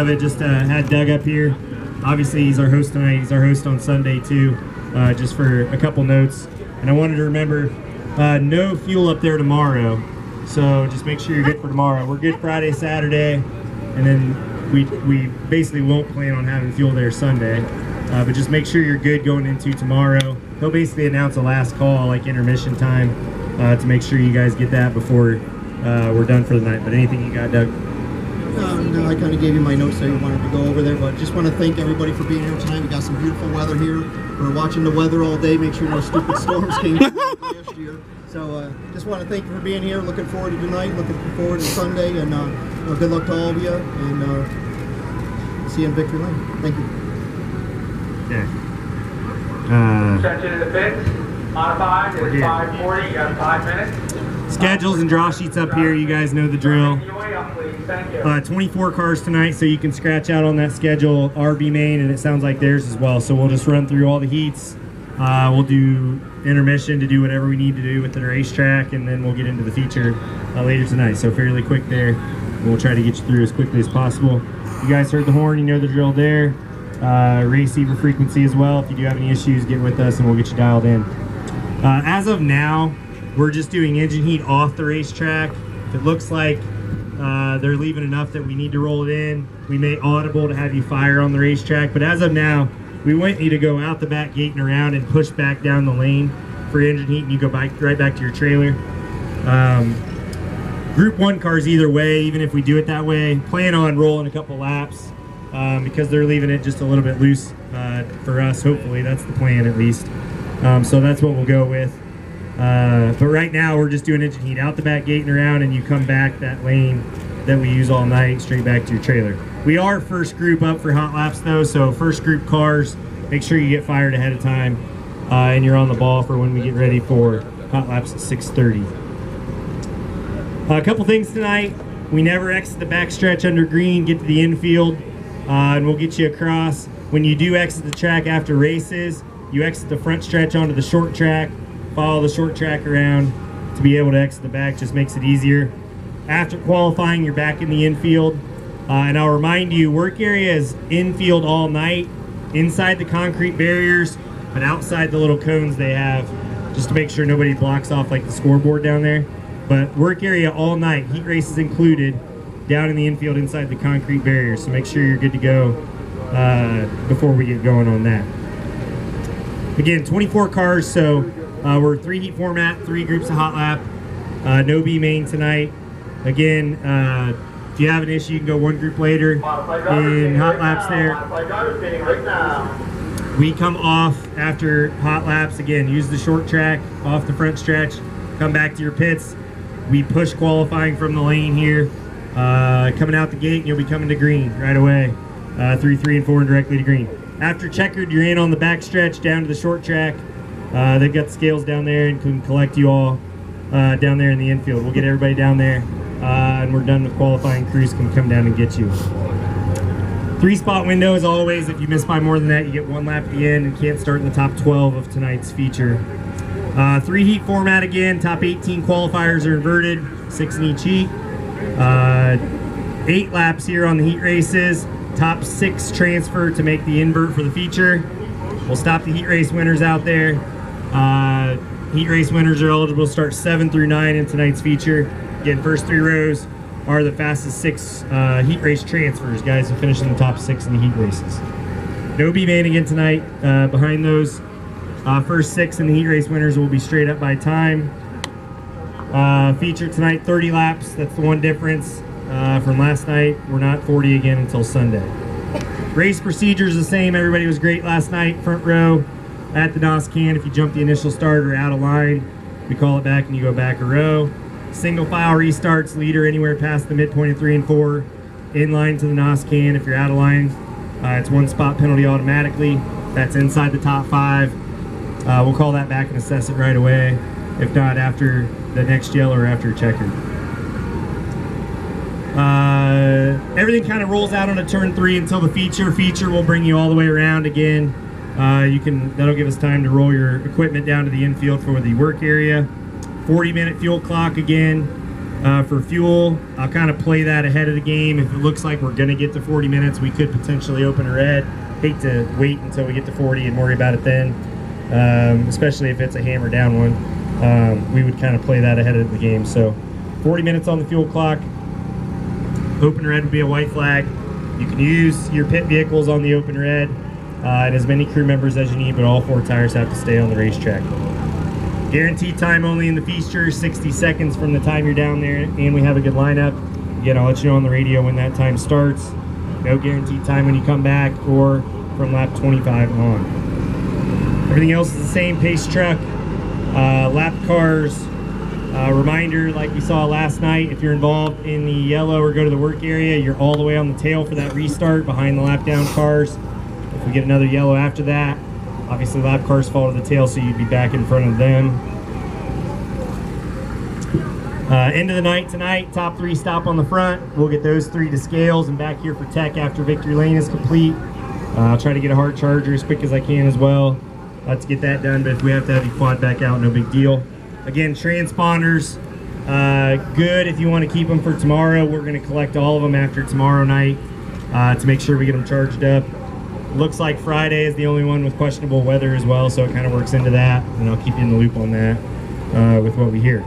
of it. Just had Doug up here. Obviously, he's our host tonight. He's our host on Sunday too, just for a couple notes. And I wanted to remember, no fuel up there tomorrow. So just make sure you're good for tomorrow. We're good Friday, Saturday, and then we basically won't plan on having fuel there Sunday. But just make sure you're good going into tomorrow. He'll basically announce a last call, like intermission time, to make sure you guys get that before we're done for the night. But anything you got, Doug? No, I kind of gave you my notes there. I wanted to go over there, but just want to thank everybody for being here tonight. We got some beautiful weather here. We're watching the weather all day. Make sure no stupid storms came last year. So just want to thank you for being here. Looking forward to tonight. Looking forward to Sunday. And good luck to all of you. And see you in Victory Lane. Thank you. Okay. Check into the pits. Modified. It's 5:40. You got 5 minutes. Schedules and draw sheets up here. You guys know the drill. 24 cars tonight, so you can scratch out on that schedule RB main, and it sounds like theirs as well. So we'll just run through all the heats. We'll do intermission to do whatever we need to do with the racetrack, and then we'll get into the feature later tonight. So fairly quick there. We'll try to get you through as quickly as possible. You guys heard the horn. You know the drill there. Receiver frequency as well. If you do have any issues, get with us and we'll get you dialed in. As of now, we're just doing engine heat off the racetrack. If it looks like they're leaving enough that we need to roll it in, we may audible to have you fire on the racetrack. But as of now, we want you to go out the back gate and around and push back down the lane for engine heat, and you go right back to your trailer. Group 1 cars either way, even if we do it that way, plan on rolling a couple laps because they're leaving it just a little bit loose for us. Hopefully, that's the plan at least. So that's what we'll go with. But right now we're just doing engine heat out the back gate and around, and you come back that lane that we use all night straight back to your trailer. We are first group up for hot laps though, so first group cars, make sure you get fired ahead of time and you're on the ball for when we get ready for hot laps at 6:30. A couple things tonight. We never exit the backstretch under green, get to the infield, and we'll get you across. When you do exit the track after races, you exit the front stretch onto the short track, follow the short track around to be able to exit the back. Just makes it easier. After qualifying, you're back in the infield. And I'll remind you, work area is infield all night, inside the concrete barriers, but outside the little cones they have, just to make sure nobody blocks off like the scoreboard down there. But work area all night, heat races included, down in the infield inside the concrete barriers. So make sure you're good to go before we get going on that. Again, 24 cars, so we're 3 heat format, 3 groups of hot lap, no B main tonight. Again, if you have an issue, you can go 1 group later in hot laps there. We come off after hot laps. Again, use the short track off the front stretch, come back to your pits. We push qualifying from the lane here. Coming out the gate, and you'll be coming to green right away. 3, 3, and 4 and directly to green. After checkered, you're in on the back stretch down to the short track. They've got the scales down there and can collect you all down there in the infield. We'll get everybody down there, and we're done with qualifying. Crews can come down and get you. 3-spot window as always. If you miss by more than that, you get 1 lap at the end and can't start in the top 12 of tonight's feature. 3 heat format again. Top 18 qualifiers are inverted, 6 in each heat. 8 laps here on the heat races. Top 6 transfer to make the invert for the feature. We'll stop the heat race winners out there. Heat race winners are eligible to start 7 through 9 in tonight's feature. Again, first 3 rows are the fastest 6 heat race transfers, guys who finish in the top 6 in the heat races. No B-main again tonight. Behind those first 6 in the heat race winners will be straight up by time. Feature tonight, 30 laps. That's the one difference from last night. We're not 40 again until Sunday. Race procedure is the same. Everybody was great last night. Front row at the NOS can. If you jump the initial start or out of line, we call it back and you go back a row. Single file restarts, leader anywhere past the midpoint of 3 and 4. In line to the NOS can. If you're out of line, it's 1 spot penalty automatically. That's inside the top 5. We'll call that back and assess it right away. If not, after the next yellow or after a checker. Everything kind of rolls out on a turn 3 until the feature. Feature will bring you all the way around again. That'll give us time to roll your equipment down to the infield for the work area. 40-minute fuel clock again. For fuel, I'll kind of play that ahead of the game. If it looks like we're going to get to 40 minutes, we could potentially open a red. Hate to wait until we get to 40 and worry about it then, especially if it's a hammer down one. We would kind of play that ahead of the game. So 40 minutes on the fuel clock. Open red would be a white flag. You can use your pit vehicles on the open red and as many crew members as you need, but all 4 tires have to stay on the racetrack. Guaranteed time only in the feature, 60 seconds from the time you're down there, and we have a good lineup. Again, I'll let you know on the radio when that time starts. No guaranteed time when you come back or from lap 25 on. Everything else is the same, pace truck, lap cars. Reminder, like we saw last night, if you're involved in the yellow or go to the work area, you're all the way on the tail for that restart behind the lap down cars. If we get another yellow after that, obviously lap cars fall to the tail, so you'd be back in front of them. End of the night tonight, top 3 stop on the front. We'll get those 3 to scales and back here for tech after victory lane is complete. I'll try to get a hard charger as quick as I can as well. Let's get that done, but if we have to have you quad back out, no big deal. Again, transponders, good if you want to keep them for tomorrow. We're going to collect all of them after tomorrow night to make sure we get them charged up. Looks like Friday is the only one with questionable weather as well, so it kind of works into that, and I'll keep you in the loop on that with what we hear.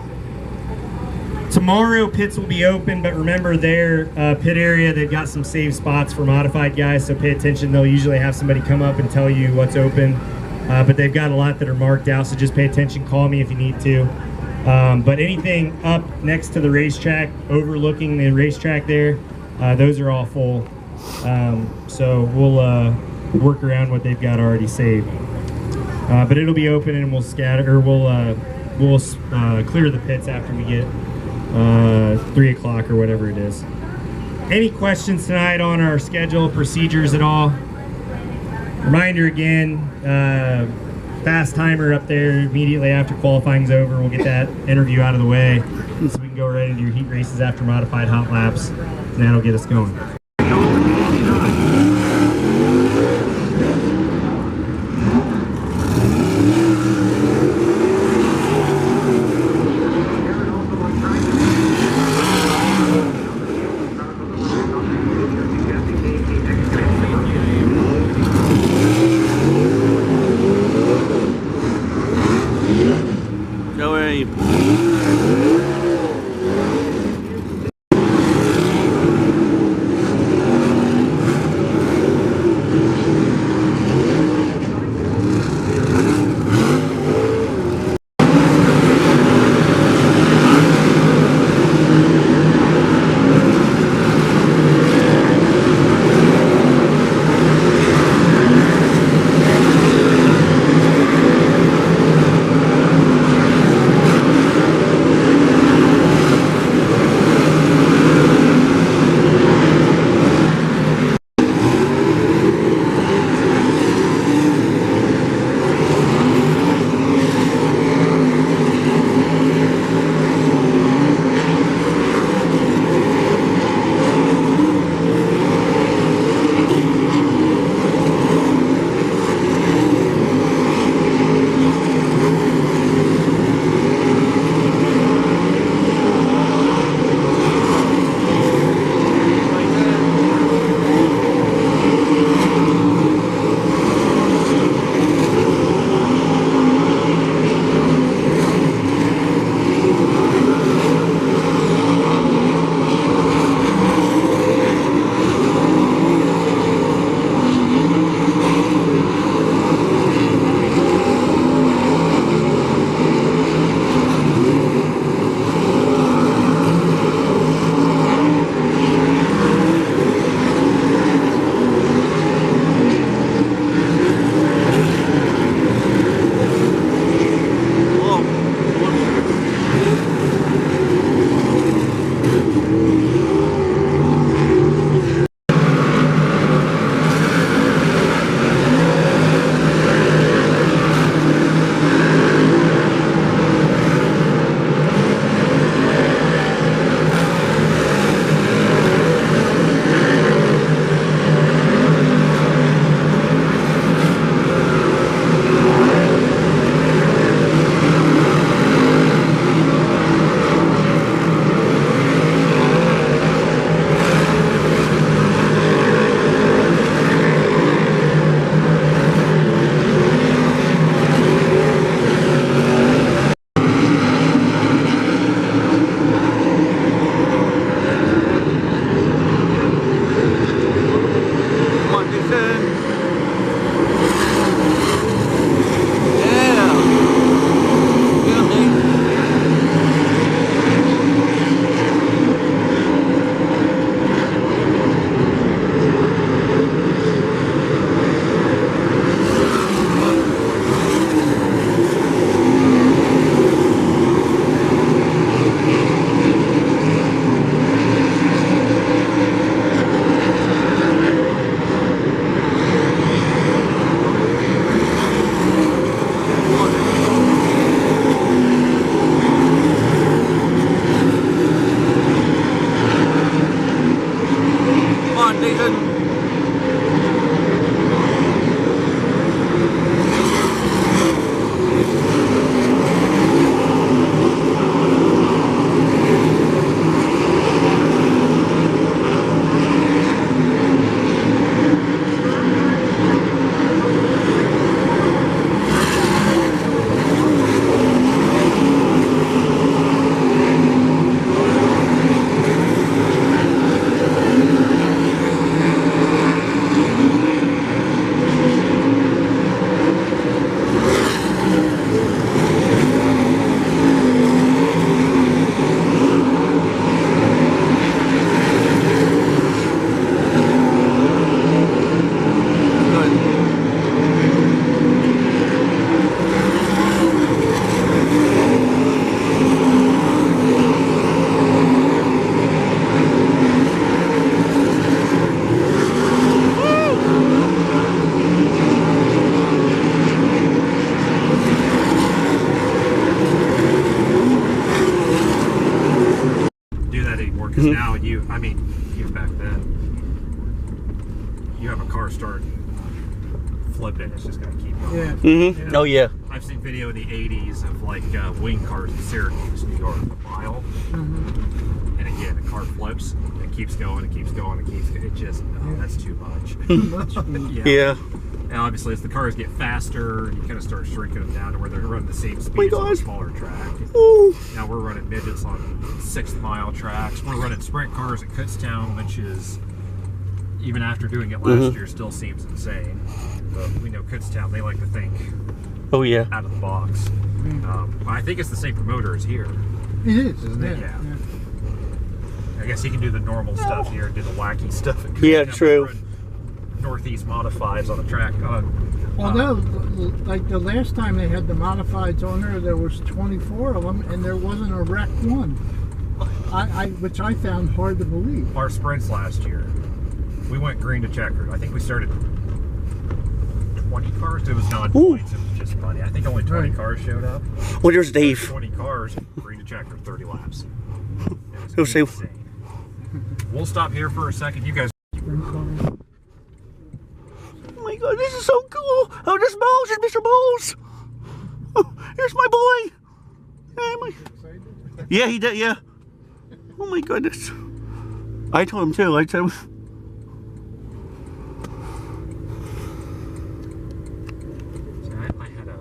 Tomorrow, pits will be open, but remember their pit area, they've got some saved spots for modified guys, so pay attention. They'll usually have somebody come up and tell you what's open, but they've got a lot that are marked out, so just pay attention. Call me if you need to. But anything up next to the racetrack, overlooking the racetrack there, those are all full. So we'll work around what they've got already saved. But it'll be open, and we'll scatter, or we'll clear the pits after we get 3 o'clock or whatever it is. Any questions tonight on our schedule, procedures at all? Reminder again, fast timer up there immediately after qualifying's over. We'll get that interview out of the way so we can go right into your heat races after modified hot laps, and that'll get us going. Because now you back then, you have a car start flipping, it's just going to keep going. Yeah. You know? Oh yeah. I've seen video in the 80s of like wing cars in Syracuse, New York, a mile. And again, the car flips, it keeps going, it keeps going, it keeps going. It just, that's too much. Yeah. And obviously, as the cars get faster, you kind of start shrinking them down to where they're running the same speed on a smaller track. Ooh. Now we're running midgets on 6th mile tracks. We're running sprint cars at Kutztown, which is, even after doing it last year, still seems insane. But we know Kutztown, they like to think Oh yeah. out of the box. I think it's the same promoter as here. It is, isn't it? Yeah. I guess he can do the normal stuff here, do the wacky stuff. At Yeah, Kutztown. true. Northeast modifieds on the track. Although, like the last time they had the modifieds on there was 24 of them, and there wasn't a wrecked one. Which I found hard to believe. Our sprints last year, we went green to checkered. I think we started 20 cars. It was not points. It was just funny. I think only 20 cars showed up. Well, there's Dave. 20 cars, green to checkered, 30 laps. It He'll was say- insane. We'll stop here for a second. You guys. Oh my God, this is so cool. Oh, there's Bowles. There's Mr. Bowles. Oh, here's my boy. Hey, yeah, he did. Yeah. Oh my goodness. I told him too. I told him. I had a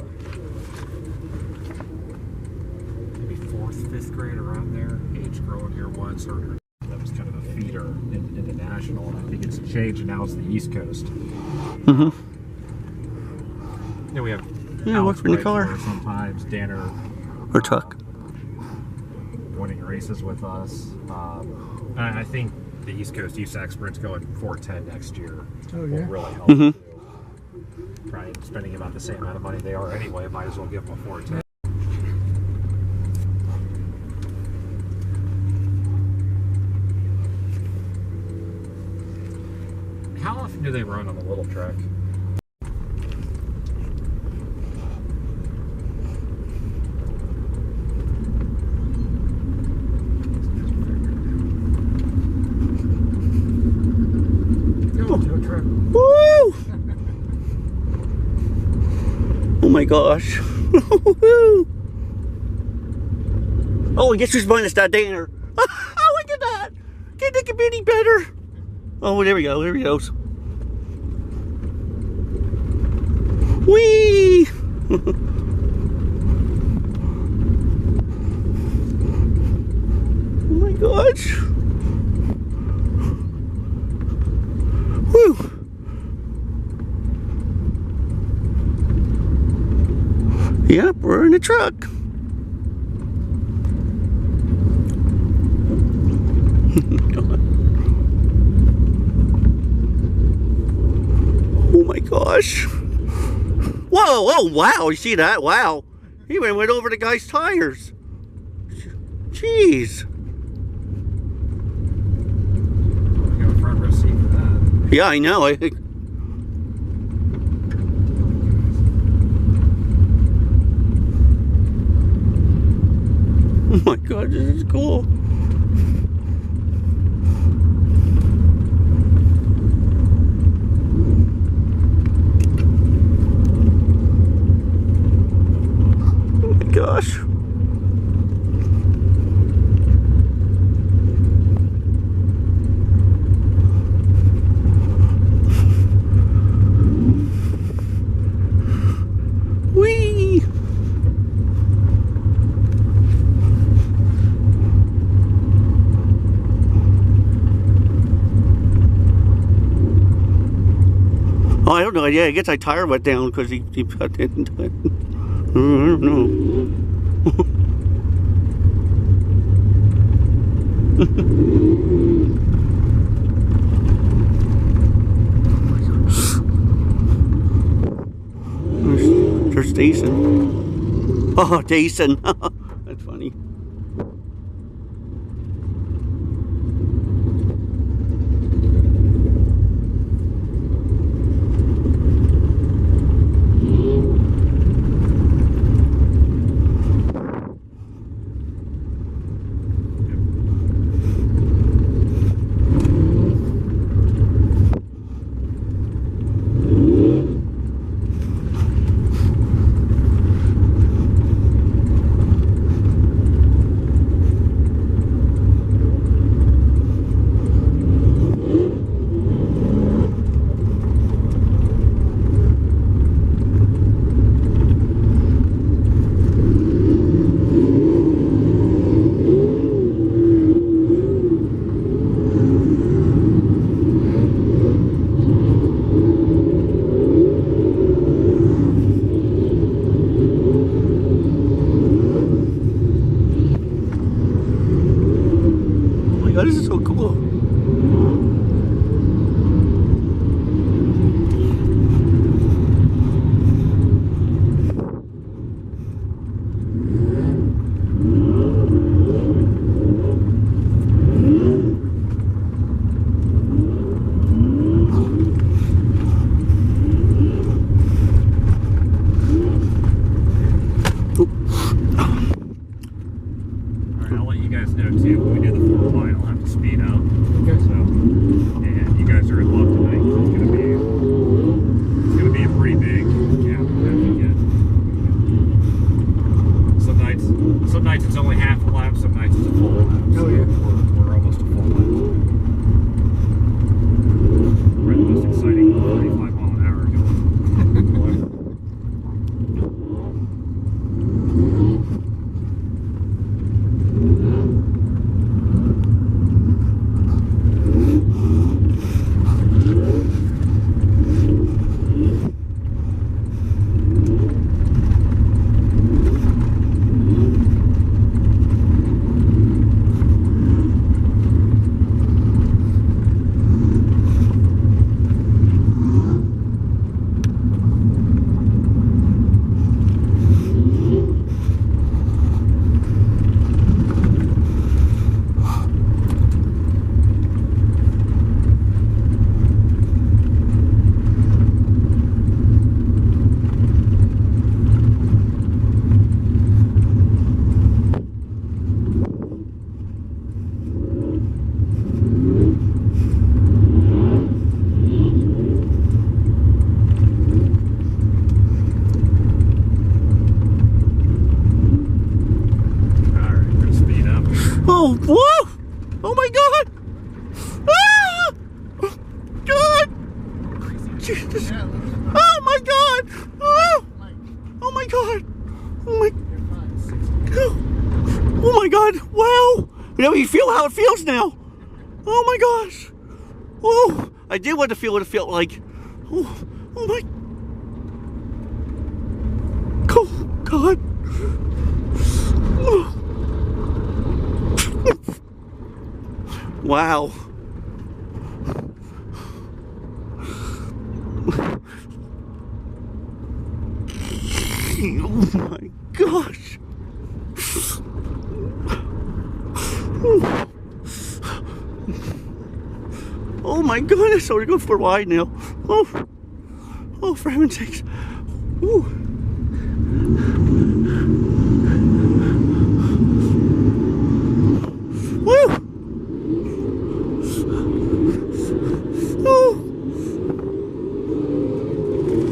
maybe 4th, 5th grade around there. Age girl in here once, or that was kind of a feeder into national. And I think it's changed, and now it's the East Coast. Yeah, we have. Yeah, Alex what's in the car? Bridgeport sometimes Danner Or truck. winning races with us. I think the East Coast USAC sprint's going 410 next year. Oh, yeah. Will really help. Too. Probably spending about the same amount of money they are anyway. Might as well give them a 410. How often do they run on the little track? Woo! Oh my gosh. Oh, and guess who's behind us? That Danner. Oh, look at that. Can't it get any better? Oh, there we go. There he goes. Whee! Oh my gosh. Whew. Yep, we're in the truck. Oh my gosh. Whoa, oh wow, you see that? Wow. He went over the guy's tires. Jeez. We got a front row seat for that. Yeah, I know. I think. Oh my God, this is cool. Oh my gosh. Whee! Oh, I don't know. Yeah, I guess I tire went down because he got into it. I don't know. There's Jason. Oh, Jason. That's funny. god, this is so cool. I'll let you guys know too when we do the 4 line. I'll have to speed up. Okay. So, and you guys are in luck tonight because it's gonna be a pretty big gap we have to get. Some nights it's only half a lap. Some nights it's a full lap. So we're almost a full lap. We're at the most exciting 35 mile an hour going. Oh, whoa! Oh my god! Ah! God! Jesus! Oh my god! Oh! Oh my god! Oh my! Oh my god! Wow! You know, you feel how it feels now. Oh my gosh! Oh! I did want to feel what it felt like. Oh! Oh my! Oh God! Oh. Wow. Oh my gosh. Oh my goodness, so we're going for wide now. Oh, oh, for heaven's sakes. Ooh. Woo! Oh.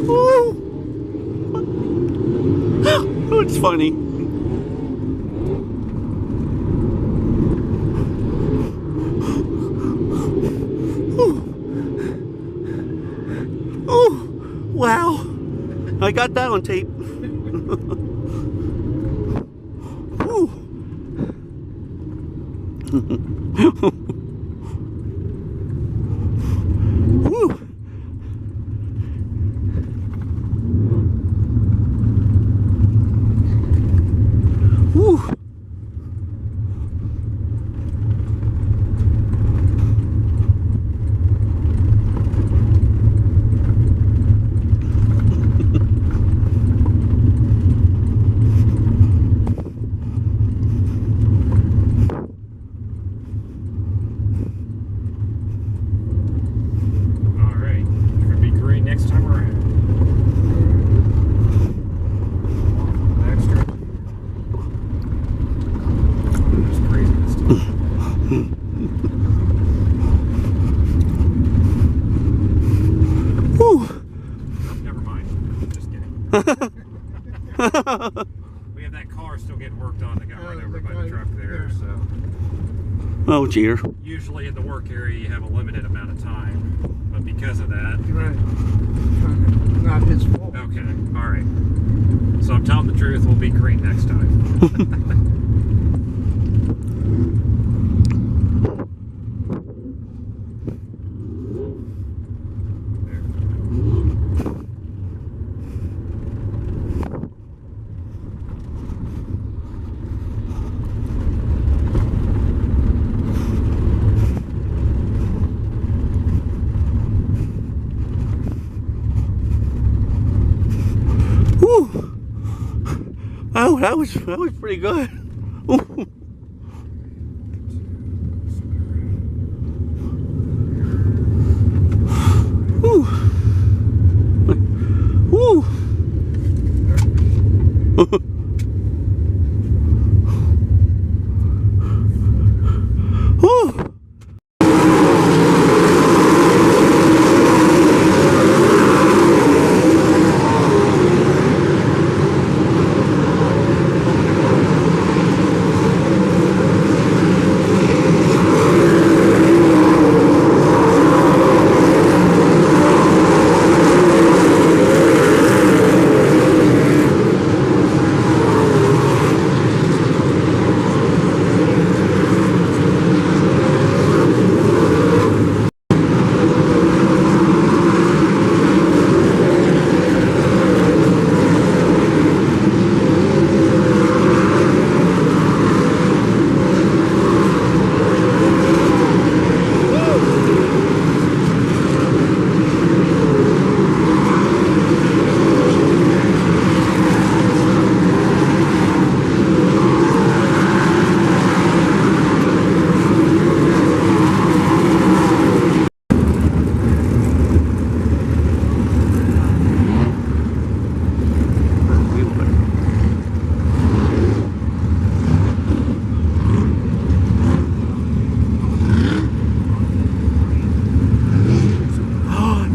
Oh. Oh, it's funny. Oh. Oh, wow. I got that on tape. Ooh. Woo. Woo. We have that car still getting worked on that got run over by the truck there, so. Oh dear. Usually in the work area you have a limited amount of time, but because of that. Right. Not his fault. Okay, alright. So I'm telling the truth, we'll be green next time. Oh, that was pretty good. Ooh. Ooh. Ooh. Ooh.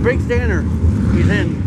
Brake Stanner, he's in.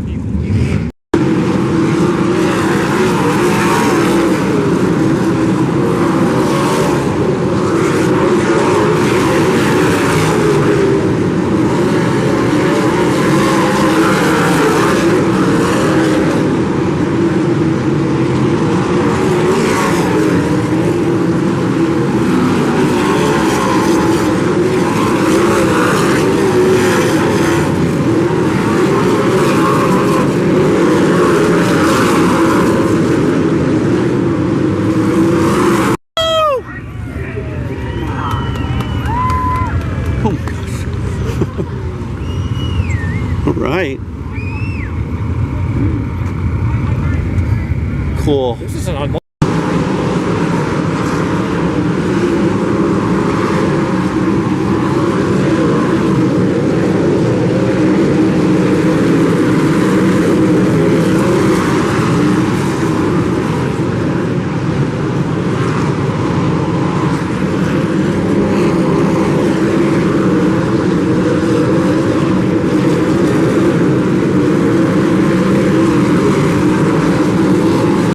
Oh my gosh. All right. Cool. This is an